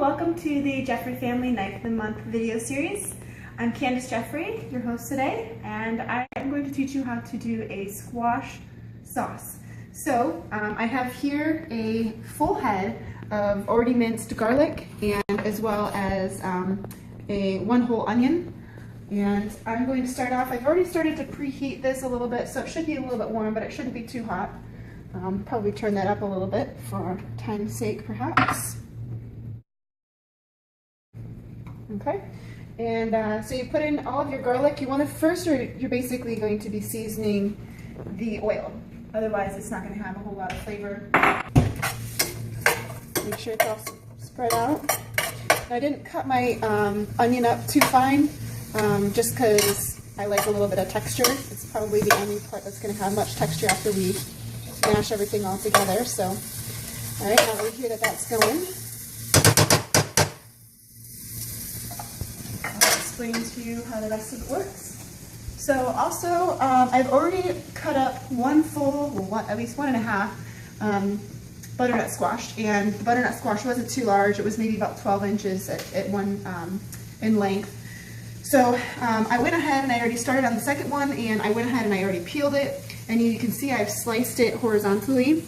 welcome to the Jeffrey Family Knife of the Month video series. I'm Candace Jeffrey, your host today, and I am going to teach you how to do a squash sauce. So I have here a full head of already minced garlic and as well as one whole onion. And I'm going to start off, I've already started to preheat this a little bit, so it should be a little bit warm, but it shouldn't be too hot. Probably turn that up a little bit for time's sake, perhaps. Okay, and so you put in all of your garlic. You want to first, you're basically going to be seasoning the oil. Otherwise, it's not going to have a whole lot of flavor. Make sure it's all spread out. I didn't cut my onion up too fine, just because I like a little bit of texture. It's probably the only part that's going to have much texture after we mash everything all together. So, all right, now we hear that that's going. I'll explain to you how the rest of it works. So also, I've already cut up one full, well, at least 1.5 butternut squash, and the butternut squash wasn't too large. It was maybe about 12 inches at one in length. So I went ahead and I already started on the second one, and I went ahead and I already peeled it, and you can see I've sliced it horizontally,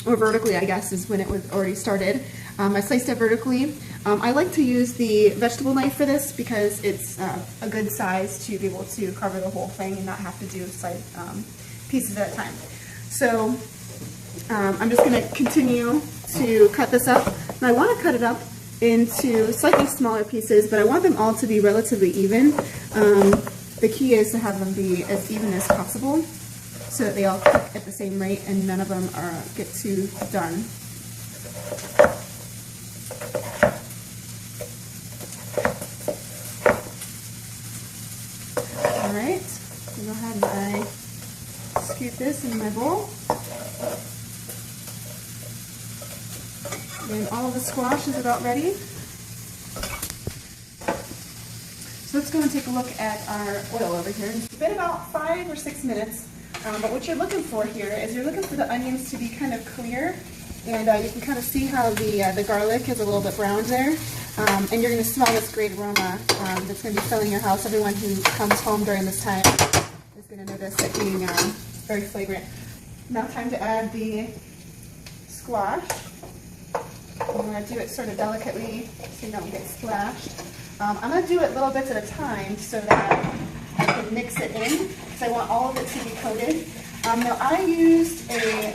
or vertically I guess is when it was already started. I sliced it vertically. I like to use the vegetable knife for this because it's a good size to be able to cover the whole thing and not have to do slice pieces at a time. So I'm just going to continue to cut this up. And I want to cut it up into slightly smaller pieces, but I want them all to be relatively even. The key is to have them be as even as possible so that they all cook at the same rate and none of them get too done. Alright, go ahead and I scoop this in my bowl. And all of the squash is about ready. So let's go and take a look at our oil over here. It's been about 5 or 6 minutes, but what you're looking for here is you're looking for the onions to be kind of clear, and you can kind of see how the garlic is a little bit browned there. And you're going to smell this great aroma that's going to be filling your house. Everyone who comes home during this time is going to notice it being very fragrant. Now time to add the squash. I'm going to do it sort of delicately so you don't get splashed. I'm going to do it little bits at a time so that I can mix it in because I want all of it to be coated. Now I used a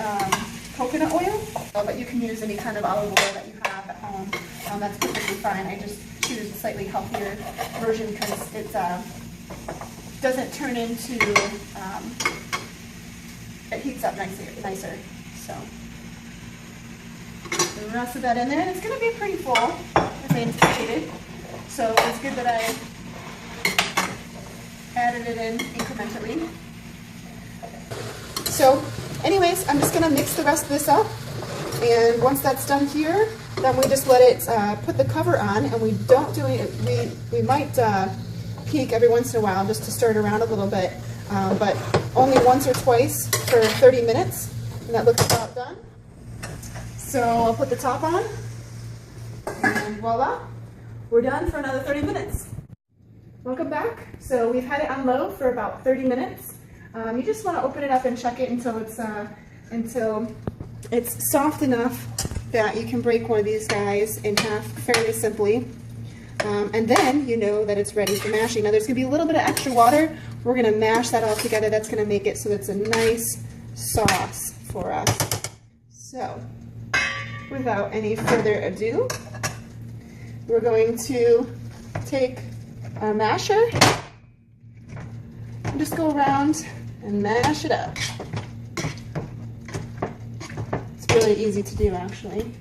coconut oil, but you can use any kind of olive oil that you have at home. That's perfectly fine. I just choose a slightly healthier version because it doesn't turn into, it heats up nicer. So the rest of that in there, and it's going to be pretty full as I anticipated. So it's good that I added it in incrementally. So anyways, I'm just going to mix the rest of this up, and once that's done here, then we just let it put the cover on, and we don't do it. We might peek every once in a while just to stir it around a little bit, but only once or twice for 30 minutes, and that looks about done. So I'll put the top on, and voila, we're done for another 30 minutes. Welcome back. So we've had it on low for about 30 minutes. You just want to open it up and check it until it's soft enough that you can break one of these guys in half fairly simply. And then you know that it's ready for mashing. Now there's going to be a little bit of extra water. We're going to mash that all together. That's going to make it so it's a nice sauce for us. So without any further ado, we're going to take our masher and just go around and mash it up. It's really easy to do, actually.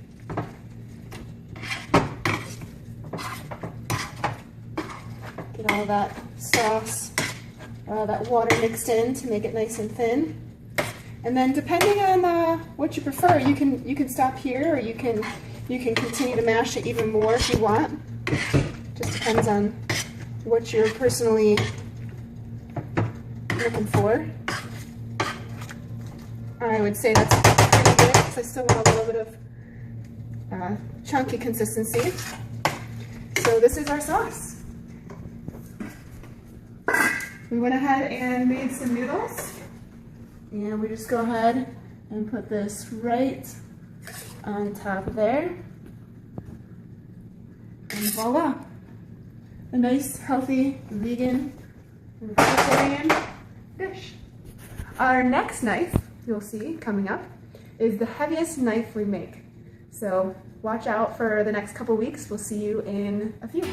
Get all that sauce, that water mixed in to make it nice and thin. And then depending on what you prefer, you can stop here, or you can continue to mash it even more if you want. Just depends on what you're personally looking for. I would say that's pretty good because I still want a little bit of chunky consistency. So this is our sauce. We went ahead and made some noodles, and we just go ahead and put this right on top of there, and voila, a nice, healthy, vegan, vegetarian dish. Our next knife, you'll see coming up, is the heaviest knife we make. So watch out for the next couple weeks. We'll see you in a few.